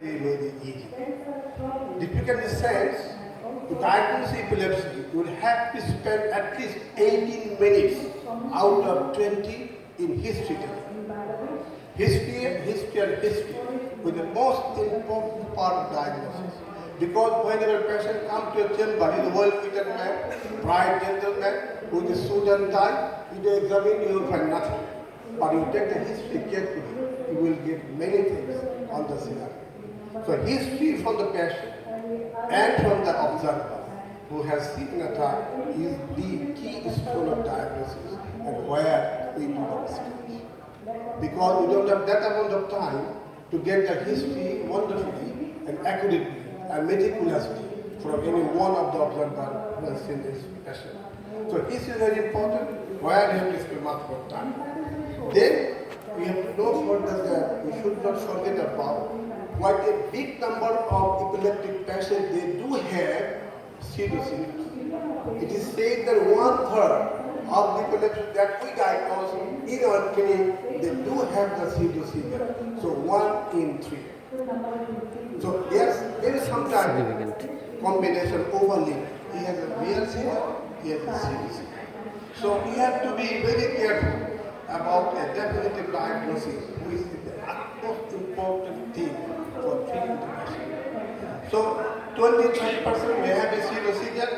Very easy. Difficult in the sense, to diagnose epilepsy, you will have to spend at least 18 minutes out of 20 in history telling. History with the most important part of diagnosis. Because whenever a patient comes to a chamber, he is a well-fitted man, bright gentleman, with a suit and tie, you examine, you will find nothing. But you take the history carefully, you will get many things on the scenario. So history from the patient and from the observer who has seen a time is the keystone of diagnosis and where we do the research. Because we don't have that amount of time to get the history wonderfully and accurately and meticulously from any one of the observer who has seen this patient. So history is very important, where we have to spend much more time. Then we have to know further that we should not forget about what a big number of epileptic patients they do have pseudoseizures. It is said that 1/3 of the epilepsy that we diagnose in our clinic, they do have the pseudoseizure. So 1 in 3. So yes, there is sometimes combination overlap. He has a real seizure, he has a pseudoseizure. So we have to be very careful about a definitive diagnosis, which is the utmost important thing for treating the patient. So 20-30% may have a pseudoseizure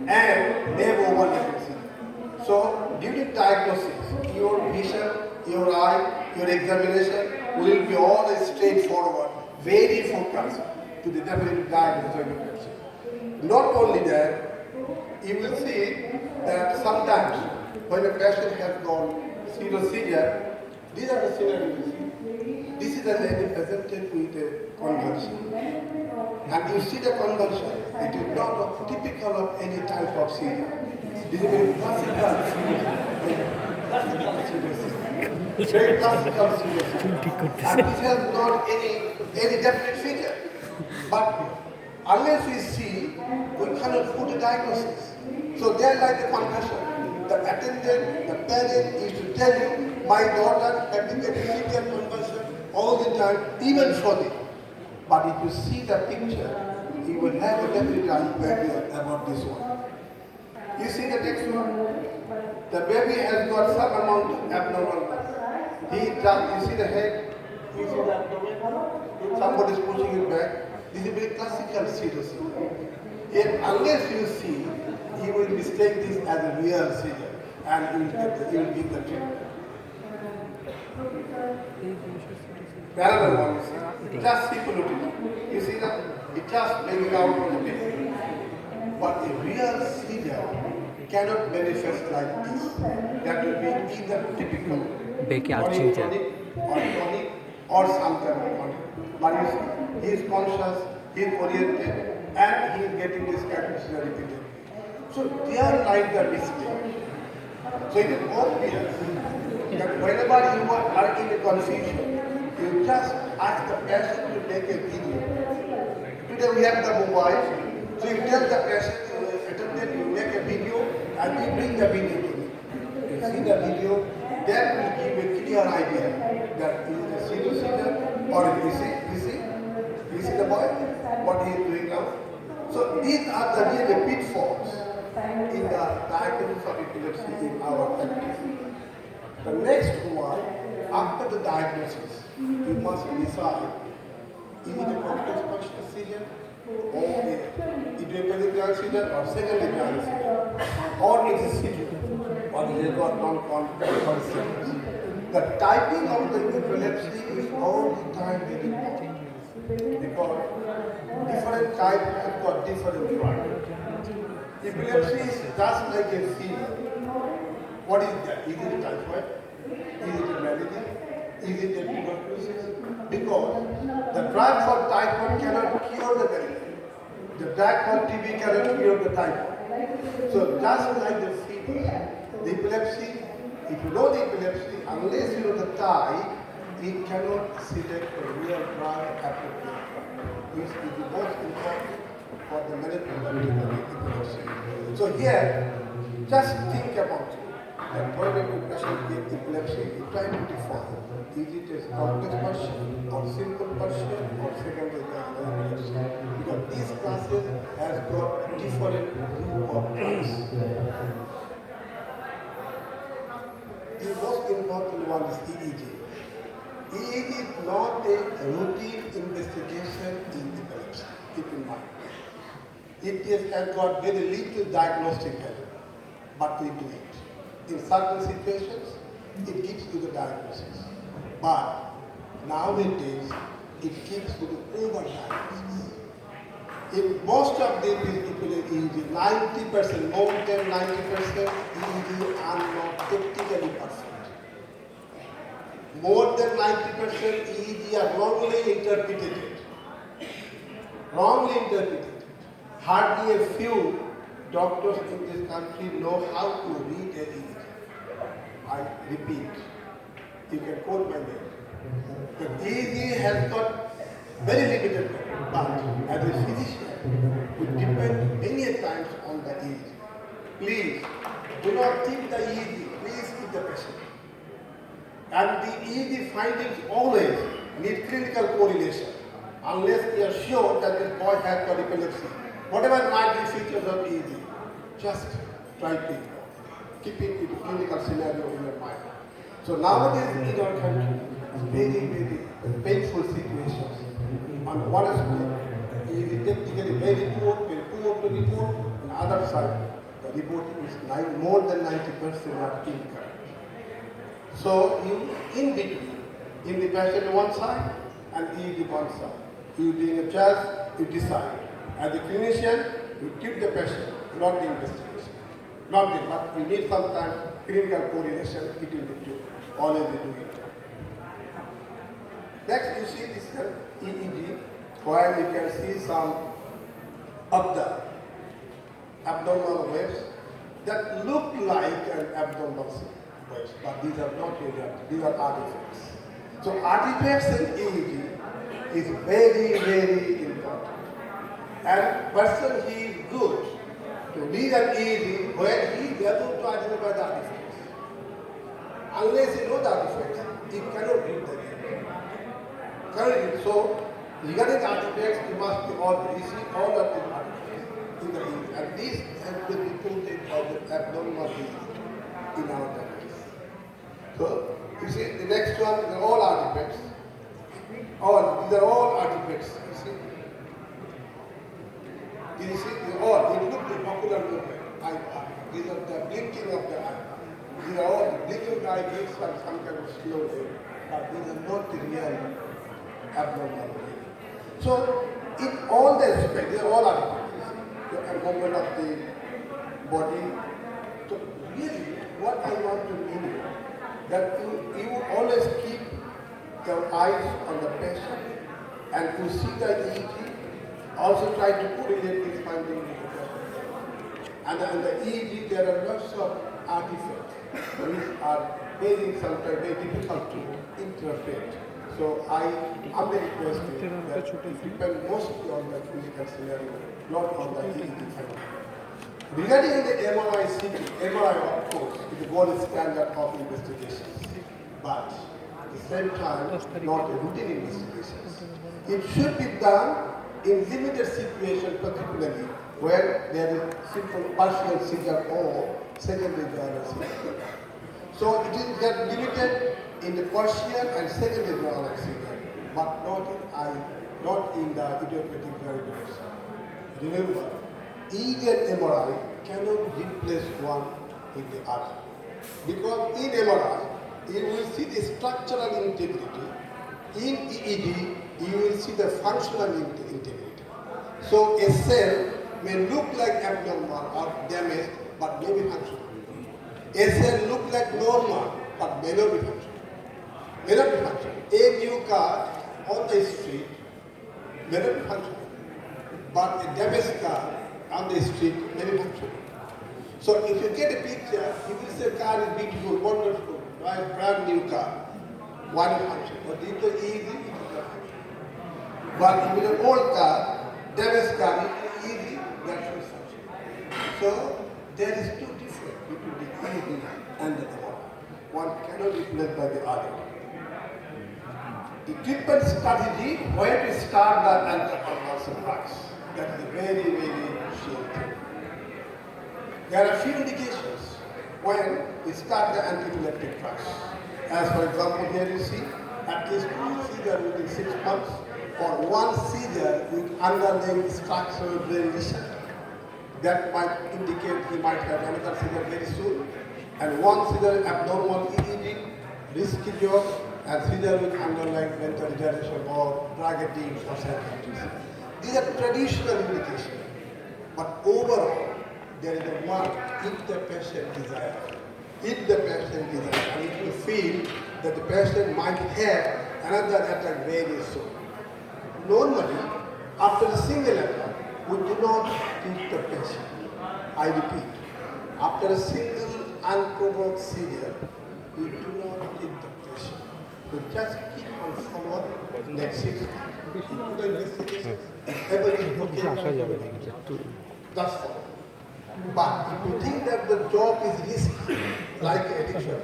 and may have overlapping seizure. So during diagnosis, your vision, your eye, your examination will be all straightforward, very focused to the definitive diagnosis of the patient. Not only that, you will see that sometimes when a patient has got pseudoseizure, these are the scenarios you see. This is a lady presented with a convulsion. And you see the convulsion, it is not typical of any type of seizure. This is a very classical seizure. Very classical seizure. And this has not any definite feature. But unless we see, we cannot put a diagnosis. So they are like the concussion. The attendant, the parent is to tell you, my daughter has been getting severe convulsion all the time, even for this. But if you see the picture, you will have a definite idea about this one. You see the next one? The baby has got some amount of abnormal. You see the head, you see the abdomen, somebody is pushing it back. This is a very classical pseudoseizure. Yet unless you see, he will mistake this as a real seizure and he will give the treatment. Another one, you see, just symptomatic. You see that it just bringing out from the face. But a real seizure cannot manifest like this. That will be either typical or tonic or some kind of tonic. But you see, he is conscious, he is oriented, and he is getting this kind of seizure repeatedly. So they are like the mistake. So it is obvious that whenever you are in a confusion, you just ask the patient to make a video. Today we have the mobile, so you tell the patient, attendant, you make a video and you bring the video to me. You see the video, that will give a clear idea that is it a pseudoseizure or you see the boy, what he is doing now. So these are the real pitfalls in the diagnosis of epilepsy in our practice. The next one, after the diagnosis, you must decide, is it a complex functional seizure or a idiopathic seizure or secondary seizure or it is seizure or it is got non-complex seizure. The typing of the epilepsy is all the time very important because different types have got different drugs. Epilepsy is just like a fever. What is that? Is it typhoid? Is it a malaria? Is it a tuberculosis? Because the drug for typhoid cannot cure the malaria. The drug for TB cannot cure the typhoid. So just like the fever, the epilepsy, if you know the epilepsy, unless you know the type, it cannot select a real drug appropriate, which is the most important for the management of epilepsy. So here, just think about it. The primary patient with epilepsy is trying to define is it a complex Persian or simple Persian or secondary epilepsy. Because these classes has got different group of drugs. The most important one is EEG. EEG is not a routine investigation in epilepsy. Keep in mind. It has got very little diagnostic value, but we do it. In certain situations, it gives you the diagnosis. But nowadays, it gives you the over-diagnosis. In most of these people EEG, 90%, more than 90% EEG are not technically perfect. More than 90% EEG are wrongly interpreted. Wrongly interpreted. Hardly a few doctors in this country know how to read an EEG. I repeat, you can quote my name. The EEG has got very limited value, but as a physician, we depend many times on the EEG. Please, do not keep the EEG, please keep the patient. And the EEG findings always need clinical correlation, unless we are sure that this boy has got epilepsy. Whatever might be features of EEG, just try to keep it with the clinical scenario in your mind. So nowadays in our country, very, very painful situations. On one aspect, it is technically very poor to report. On the other side, the report is more than 90% are incorrect. So you, in between, in the patient one side and EEG one side. You doing a choice, you decide. As a clinician, you keep the patient, not the investigation. Not the, but you need sometimes clinical correlation between the two. Always we do it. Next, you see this EEG, where you can see some of the abdominal waves that look like an abdominal waves, but these are not really, these are artifacts. So artifacts in EEG is very, very important. And person he is good to read an EEG where he is able to identify the artifacts. Unless you know the artifacts, he cannot read the EEG. So, regarding the artifacts, you must be all receive all of the artifacts in the EEG. And this has been reported by the abdominal EEG in our countries. So, you see, the next one, these are all artifacts. These are all artifacts, you see. You see, they look the ocular movement, these are the blinking of the eye. These are all the blinking of the eye gives some kind of slow wave, but these are not the real abnormal wave. So, in all the aspects, they are all artifacts. The movement of the body. So, really, what I want to mean is that you always keep your eyes on the patient and to see the EEG. Also try to correlate these findings with the patient. And in the EEG, there are lots of artifacts which are sometimes very difficult to interpret. So I humbly request you that you depend mostly on the clinical scenario, not on the EEG finding. Regarding the MRI CT, MRI of course is the gold standard of investigations, but at the same time, not a routine investigation. It should be done in limited situations, particularly where there is simple partial seizure or secondary neural seizure. So it is just limited in the partial and secondary neural seizure, but not in the idiopathic variables. Remember, EEG and MRI cannot replace one with the other. Because in MRI, you will see the structural integrity. In EEG, you will see the functional integrity. So a cell may look like abnormal or damaged, but may be functional. A cell look like normal, but may not be functional. May not be functional. A new car on the street may not be functional, but a damaged car on the street may be functional. So if you get a picture, you will say car is beautiful, wonderful, brand new car. One is functional. But if it's easy, it is not functional. But if it's an old car, damaged car, it is easy, that should function. So there is two difference between the EEG and the other. One cannot be replaced by the other. The treatment strategy, where to start the anticonvulsant drugs. That is a very, very crucial thing. There are few indications when we start the antiepileptic drugs. As for example, here you see at least 2 seizures within 6 months, or 1 seizure with underlying structural brain lesion. That might indicate he might have another seizure very soon. And 1 seizure abnormal EEG, risky job, and seizure with underlying mental retardation or drug addiction or psychiatry. These are traditional indications. But overall, there is a one, if the patient desires. If the patient desires, and if you feel that the patient might have another attack very soon. Normally, after a single attack, we do not treat the patient. I repeat, after a single unprovoked seizure, we do not treat the patient. We just keep on following next 6 months. That's all. But if you think that the job is risky, like addiction,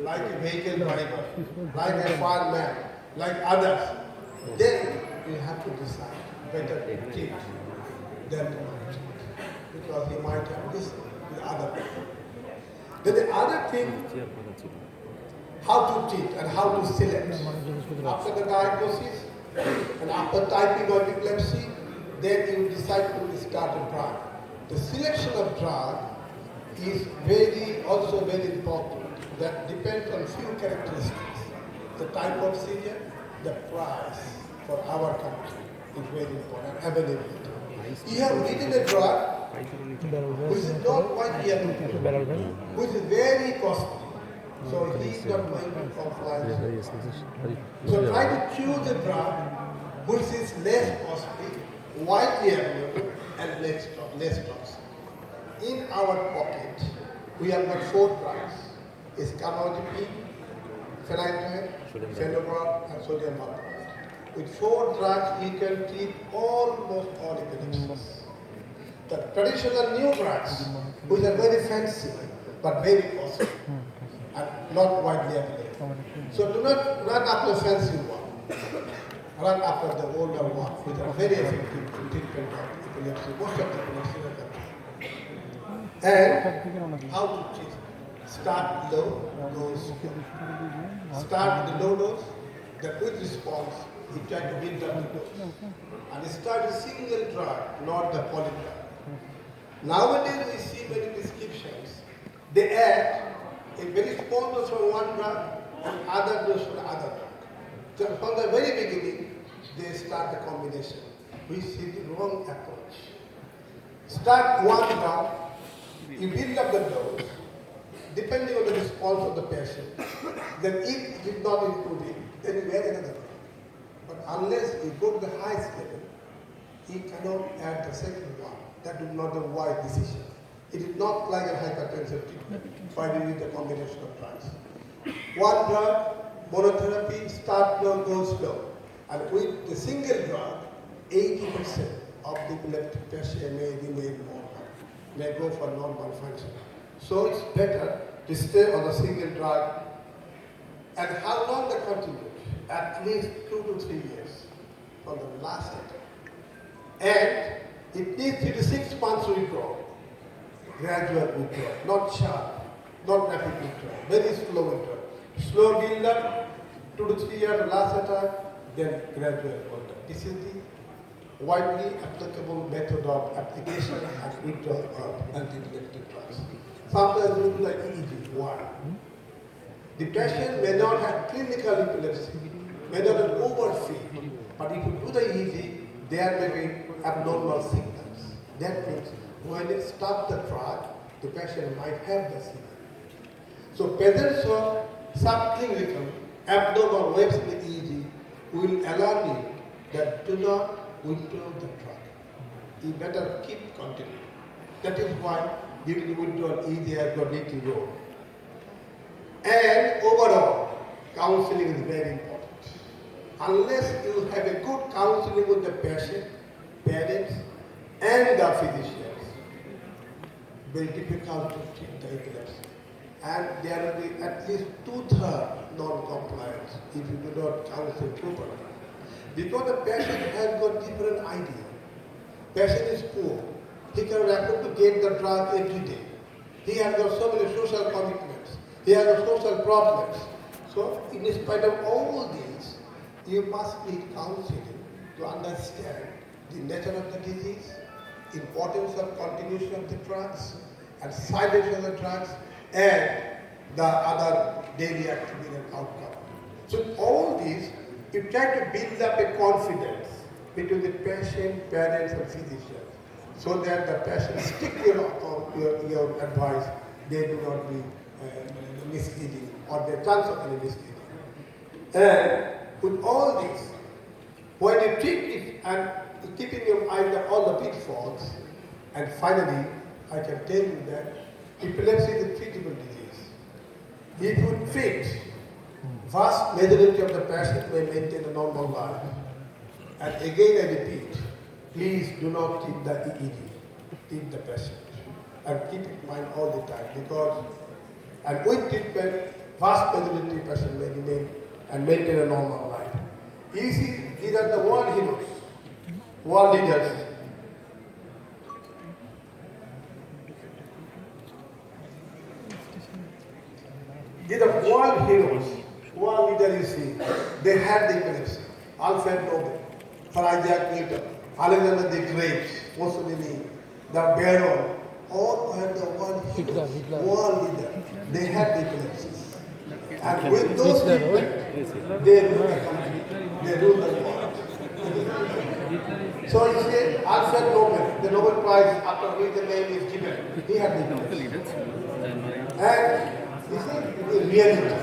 like a vehicle driver, like a fireman, like others, then you have to decide better to treat than to not treat. Because he might have this with other people. Then the other thing, how to treat and how to select. After the diagnosis and after typing of epilepsy, then you decide to start a drug. The selection of drug is also very important. That depends on few characteristics. The type of seizure, the price for our country is very important, availability. You have written a drug which is not widely available, which is very costly. So he is not going to comply. So try to choose a drug which is less costly, widely available, and less toxic. In our pocket, we have got 4 drugs. It's carbamazepine, phenytoin, phenobrob, and sodium valproate. With 4 drugs, we can treat almost all epilepsies. The traditional new drugs, which are very fancy, but very costly, and not widely available. So do not run after fancy one. Run after the older one, which are very effective in treatment of epilepsy. Most of the epilepsy are done. And how to treat? Start low, go slow. Start with the low dose, the quick response, you try to build up the dose. And start a single drug, not the polydrug. Nowadays we see many prescriptions. They add a very small dose for one drug and other dose for other drug. So from the very beginning, they start the combination, which is the wrong approach. Start one drug, you build up the dose, depending on the response of the patient. Then if it is not improving, then you add another drug. But unless you go to the highest level, you cannot add the second one. That is not a wise decision. It is not like a hypertensive treatment, why you need a combination of drugs. One drug, monotherapy, start low, go slow. And with the single drug, 80% of the epileptic patient may remain normal, may go for normal function. So it's better to stay on a single drug. And how long they continue? At least 2 to 3 years from the last attack. And it needs 3 to 6 months withdrawal. Gradual withdrawal, not sharp, not rapid withdrawal, very slow withdrawal. Slow build up, 2 to 3 years last attack, then gradual withdrawal. This is the widely applicable method of application and withdrawal of antiepileptic drugs. Sometimes we do like EEG. Why? The patient may not have clinical epilepsy, may not have overfeed, but if you do the EEG, there may be abnormal symptoms. That means when it stops the drug, the patient might have the seizure. So presence of subclinical abnormal waves in the EEG will allow you that do not withdraw the drug. You better keep continuing. That is why during the withdrawal EEG has got little role. And overall, counseling is very important. Unless you have a good counseling with the patient, parents, and the physicians, very difficult to treat the epilepsy. and there will be at least 2/3 non-compliance if you do not counsel properly. Because the patient has got different idea. Patient is poor. He can afford to get the drug every day. He has got so many social commitments. He has got social problems. So in spite of all these, you must need counseling to understand the nature of the disease, importance of continuation of the drugs, and side effects of the drugs, and the other daily activity and outcome. So all these, you try to build up a confidence between the patient, parents, and physicians, so that the patient stick your advice, they do not be misleading or the chance of any misleading. And with all this, when you treat it and keeping your eye on all the pitfalls, and finally, I can tell you that epilepsy is a treatable disease. If you treat, vast majority of the patients may maintain a normal life. And again I repeat, please do not keep the EEG, keep the patient. And keep it in mind all the time, because, and with treatment, vast majority of patients may remain and maintain a normal life. You see, these are the world heroes, world leaders. These are world heroes, world leaders, you see. They had the epilepsy. Alfred Nobel, Sir Isaac Newton, Alexander the Great, Mussolini, the Baron, all were the world heroes, world leaders. They had the epilepsy. And with those people, they rule the country, they rule the world. So you say, Alfred Nobel, the Nobel Prize after which the name is given, he had the epilepsy. And you see, the reality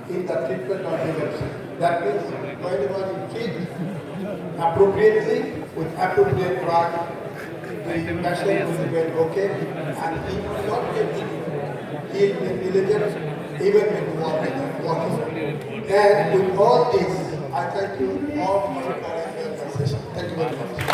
in the treatment of epilepsy. That means whenever you treat appropriately with appropriate drug, the patient will be okay, and he will not get ill. He will be diligent even when walking. And with all this, I thank you all for your session. Thank you very much.